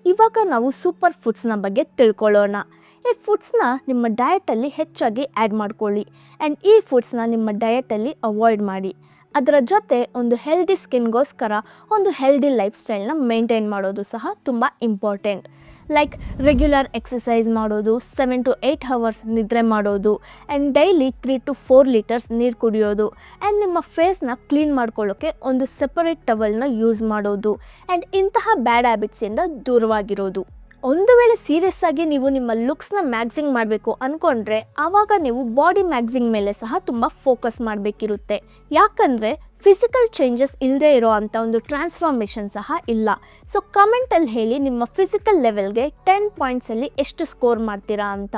ಇವಾಗ ನಾವು ಸೂಪರ್ ಫುಡ್ಸ್ನ ಬಗ್ಗೆ ತಿಳ್ಕೊಳ್ಳೋಣ. ಈ ಫುಡ್ಸ್ನ ನಿಮ್ಮ ಡಯಟಲ್ಲಿ ಹೆಚ್ಚಾಗಿ ಆ್ಯಡ್ ಮಾಡ್ಕೊಳ್ಳಿ ಆ್ಯಂಡ್ ಈ ಫುಡ್ಸ್ನ ನಿಮ್ಮ ಡಯಟಲ್ಲಿ ಅವಾಯ್ಡ್ ಮಾಡಿ. ಅದರ ಜೊತೆ ಒಂದು ಹೆಲ್ದಿ ಸ್ಕಿನ್ಗೋಸ್ಕರ ಒಂದು ಹೆಲ್ದಿ ಲೈಫ್ ಸ್ಟೈಲ್ನ ಮೇಂಟೈನ್ ಮಾಡೋದು ಸಹ ತುಂಬ ಇಂಪಾರ್ಟೆಂಟ್. ಲೈಕ್ ರೆಗ್ಯುಲರ್ ಎಕ್ಸಸೈಸ್ ಮಾಡೋದು, 7 to 8 ಅವರ್ಸ್ ನಿದ್ರೆ ಮಾಡೋದು ಆ್ಯಂಡ್ ಡೈಲಿ 3 to 4 ಲೀಟರ್ಸ್ ನೀರು ಕುಡಿಯೋದು ಆ್ಯಂಡ್ ನಿಮ್ಮ ಫೇಸ್ನ ಕ್ಲೀನ್ ಮಾಡ್ಕೊಳ್ಳೋಕ್ಕೆ ಒಂದು ಸೆಪರೇಟ್ ಟವಲ್ನ ಯೂಸ್ ಮಾಡೋದು ಆ್ಯಂಡ್ ಇಂತಹ ಬ್ಯಾಡ್ ಹ್ಯಾಬಿಟ್ಸಿಂದ ದೂರವಾಗಿರೋದು. ಒಂದು ವೇಳೆ ಸೀರಿಯಸ್ ಆಗಿ ನೀವು ನಿಮ್ಮ ಲುಕ್ಸ್ನ ಮ್ಯಾಗ್ಸಿಂಗ್ ಮಾಡಬೇಕು ಅಂದ್ಕೊಂಡ್ರೆ ಆವಾಗ ನೀವು ಬಾಡಿ ಮ್ಯಾಗ್ಸಿಂಗ್ ಮೇಲೆ ಸಹ ತುಂಬ ಫೋಕಸ್ ಮಾಡಬೇಕಿರುತ್ತೆ. ಯಾಕಂದರೆ ಫಿಸಿಕಲ್ ಚೇಂಜಸ್ ಇಲ್ಲದೆ ಇರೋ ಅಂಥ ಒಂದು ಟ್ರಾನ್ಸ್ಫಾರ್ಮೇಷನ್ ಸಹ ಇಲ್ಲ. ಸೊ ಕಮೆಂಟಲ್ಲಿ ಹೇಳಿ ನಿಮ್ಮ ಫಿಸಿಕಲ್ ಲೆವೆಲ್ಗೆ 10 ಪಾಯಿಂಟ್ಸಲ್ಲಿ ಎಷ್ಟು ಸ್ಕೋರ್ ಮಾಡ್ತೀರಾ ಅಂತ.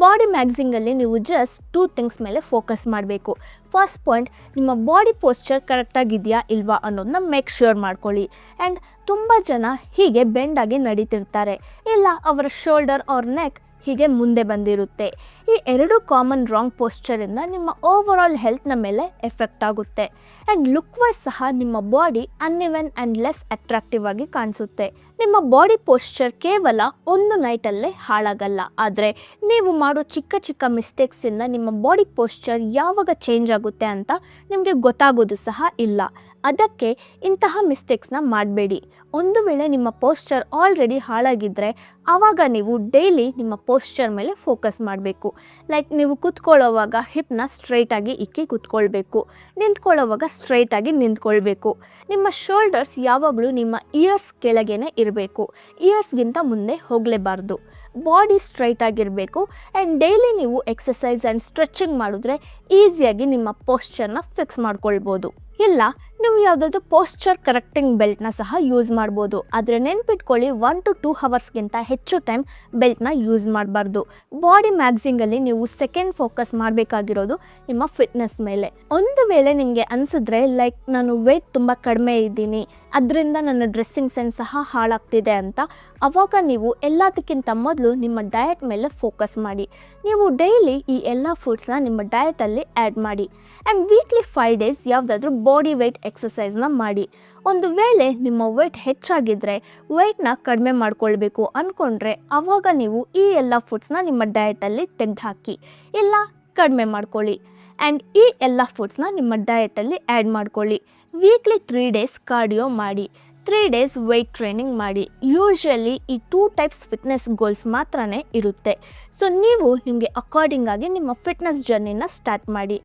ಬಾಡಿ ಮ್ಯಾಗ್ಸಿಂಗಲ್ಲಿ ನೀವು ಜಸ್ಟ್ 2 ಥಿಂಗ್ಸ್ ಮೇಲೆ ಫೋಕಸ್ ಮಾಡಬೇಕು. ಫಸ್ಟ್ ಪಾಯಿಂಟ್, ನಿಮ್ಮ ಬಾಡಿ ಪೋಸ್ಚರ್ ಕರೆಕ್ಟಾಗಿದೆಯಾ ಇಲ್ವಾ ಅನ್ನೋದನ್ನ ಮೇಕ್ ಶ್ಯೂರ್ ಮಾಡ್ಕೊಳ್ಳಿ. ಆ್ಯಂಡ್ ತುಂಬ ಜನ ಹೀಗೆ ಬೆಂಡಾಗಿ ನಡೀತಿರ್ತಾರೆ, ಇಲ್ಲ ಅವರ ಶೋಲ್ಡರ್ ಆರ್ ನೆಕ್ ಹೀಗೆ ಮುಂದೆ ಬಂದಿರುತ್ತೆ. ಈ ಎರಡು ಕಾಮನ್ ರಾಂಗ್ ಪೋಸ್ಚರಿಂದ ನಿಮ್ಮ ಓವರಾಲ್ ಹೆಲ್ತ್ನ ಮೇಲೆ ಎಫೆಕ್ಟ್ ಆಗುತ್ತೆ ಆ್ಯಂಡ್ ಲುಕ್ ವೈಸ್ ಸಹ ನಿಮ್ಮ body uneven and less attractive ಆಗಿ ಕಾಣಿಸುತ್ತೆ. ನಿಮ್ಮ ಬಾಡಿ ಪೋಸ್ಚರ್ ಕೇವಲ ಒಂದು ನೈಟಲ್ಲೇ ಹಾಳಾಗಲ್ಲ, ಆದರೆ ನೀವು ಮಾಡೋ ಚಿಕ್ಕ ಚಿಕ್ಕ ಮಿಸ್ಟೇಕ್ಸಿಂದ ನಿಮ್ಮ ಬಾಡಿ ಪೋಸ್ಚರ್ ಯಾವಾಗ ಚೇಂಜ್ ಆಗುತ್ತೆ ಅಂತ ನಿಮಗೆ ಗೊತ್ತಾಗೋದು ಸಹ ಇಲ್ಲ. ಅದಕ್ಕೆ ಇಂತಹ ಮಿಸ್ಟೇಕ್ಸ್ನ ಮಾಡಬೇಡಿ. ಒಂದು ವೇಳೆ ನಿಮ್ಮ ಪೋಸ್ಚರ್ ಆಲ್ರೆಡಿ ಹಾಳಾಗಿದ್ದರೆ ಆವಾಗ ನೀವು ಡೈಲಿ ನಿಮ್ಮ ಪೋಸ್ಚರ್ ಮೇಲೆ ಫೋಕಸ್ ಮಾಡಬೇಕು. ಲೈಕ್ ನೀವು ಕೂತ್ಕೊಳ್ಳೋವಾಗ ಹಿಪ್ನ ಸ್ಟ್ರೈಟಾಗಿ ಇಕ್ಕಿ ಕೂತ್ಕೊಳ್ಬೇಕು, ನಿಂತ್ಕೊಳ್ಳೋವಾಗ ಸ್ಟ್ರೈಟಾಗಿ ನಿಂತ್ಕೊಳ್ಬೇಕು. ನಿಮ್ಮ ಶೋಲ್ಡರ್ಸ್ ಯಾವಾಗಲೂ ನಿಮ್ಮ ಇಯರ್ಸ್ ಕೆಳಗೇನೆ ಇರಬೇಕು, ಇಯರ್ಸ್ಗಿಂತ ಮುಂದೆ ಹೋಗಲೇಬಾರ್ದು. ಬಾಡಿ ಸ್ಟ್ರೈಟ್ ಆಗಿರಬೇಕು ಆ್ಯಂಡ್ ಡೈಲಿ ನೀವು ಎಕ್ಸಸೈಸ್ ಆ್ಯಂಡ್ ಸ್ಟ್ರೆಚಿಂಗ್ ಮಾಡಿದ್ರೆ ಈಸಿಯಾಗಿ ನಿಮ್ಮ ಪೋಸ್ಚರ್ನ ಫಿಕ್ಸ್ ಮಾಡ್ಕೊಳ್ಬೋದು. ಇಲ್ಲ ನೀವು ಯಾವುದಾದ್ರೂ ಪೋಸ್ಚರ್ ಕರೆಕ್ಟಿಂಗ್ ಬೆಲ್ಟ್ನ ಸಹ ಯೂಸ್ ಮಾಡ್ಬೋದು, ಆದರೆ ನೆನ್ಪಿಟ್ಕೊಳ್ಳಿ 1 to 2 ಅವರ್ಸ್ಗಿಂತ ಹೆಚ್ಚು ಟೈಮ್ ಬೆಲ್ಟ್ನ ಯೂಸ್ ಮಾಡಬಾರ್ದು. ಬಾಡಿ ಮ್ಯಾಗ್ಸಿಂಗಲ್ಲಿ ನೀವು ಸೆಕೆಂಡ್ ಫೋಕಸ್ ಮಾಡಬೇಕಾಗಿರೋದು ನಿಮ್ಮ ಫಿಟ್ನೆಸ್ ಮೇಲೆ. ಒಂದು ವೇಳೆ ನಿಮಗೆ ಅನಿಸಿದ್ರೆ ಲೈಕ್ ನಾನು ವೆಯ್ಟ್ ತುಂಬ ಕಡಿಮೆ ಇದ್ದೀನಿ, ಅದರಿಂದ ನನ್ನ ಡ್ರೆಸ್ಸಿಂಗ್ ಸೆನ್ಸ್ ಸಹ ಹಾಳಾಗ್ತಿದೆ ಅಂತ, ಆವಾಗ ನೀವು ಎಲ್ಲದಕ್ಕಿಂತ ಮೊದಲು ನಿಮ್ಮ ಡಯಟ್ ಮೇಲೆ ಫೋಕಸ್ ಮಾಡಿ. ನೀವು ಡೈಲಿ ಈ ಎಲ್ಲ ಫುಡ್ಸ್ನ ನಿಮ್ಮ ಡಯಟಲ್ಲಿ ಆ್ಯಡ್ ಮಾಡಿ ಆ್ಯಂಡ್ ವೀಕ್ಲಿ 5 ಡೇಸ್ ಯಾವುದಾದ್ರೂ ಬಾಡಿ ವೆಯ್ಟ್ ಎಕ್ಸಸೈಸ್ನ ಮಾಡಿ. ಒಂದು ವೇಳೆ ನಿಮ್ಮ ವೆಯ್ಟ್ ಹೆಚ್ಚಾಗಿದ್ದರೆ ವೆಯ್ಟ್ನ ಕಡಿಮೆ ಮಾಡ್ಕೊಳ್ಬೇಕು ಅಂದ್ಕೊಂಡ್ರೆ ಆವಾಗ ನೀವು ಈ ಎಲ್ಲ ಫುಡ್ಸ್ನ ನಿಮ್ಮ ಡಯಟಲ್ಲಿ ತೆಗೆದುಹಾಕಿ, ಇಲ್ಲ ಕಡಿಮೆ ಮಾಡ್ಕೊಳ್ಳಿ ಆ್ಯಂಡ್ ಈ ಎಲ್ಲ ಫುಡ್ಸ್ನ ನಿಮ್ಮ ಡಯಟಲ್ಲಿ ಆ್ಯಡ್ ಮಾಡ್ಕೊಳ್ಳಿ. ವೀಕ್ಲಿ 3 ಡೇಸ್ ಕಾರ್ಡಿಯೋ ಮಾಡಿ, 3 ಡೇಸ್ ವೆಯ್ಟ್ ಟ್ರೈನಿಂಗ್ ಮಾಡಿ. ಯೂಶ್ವಲಿ ಈ 2 ಟೈಪ್ಸ್ ಫಿಟ್ನೆಸ್ ಗೋಲ್ಸ್ ಮಾತ್ರನೇ ಇರುತ್ತೆ. ಸೊ ನೀವು ನಿಮಗೆ ಅಕಾರ್ಡಿಂಗ್ ಆಗಿ ನಿಮ್ಮ ಫಿಟ್ನೆಸ್ ಜರ್ನಿನ ಸ್ಟಾರ್ಟ್ ಮಾಡಿ.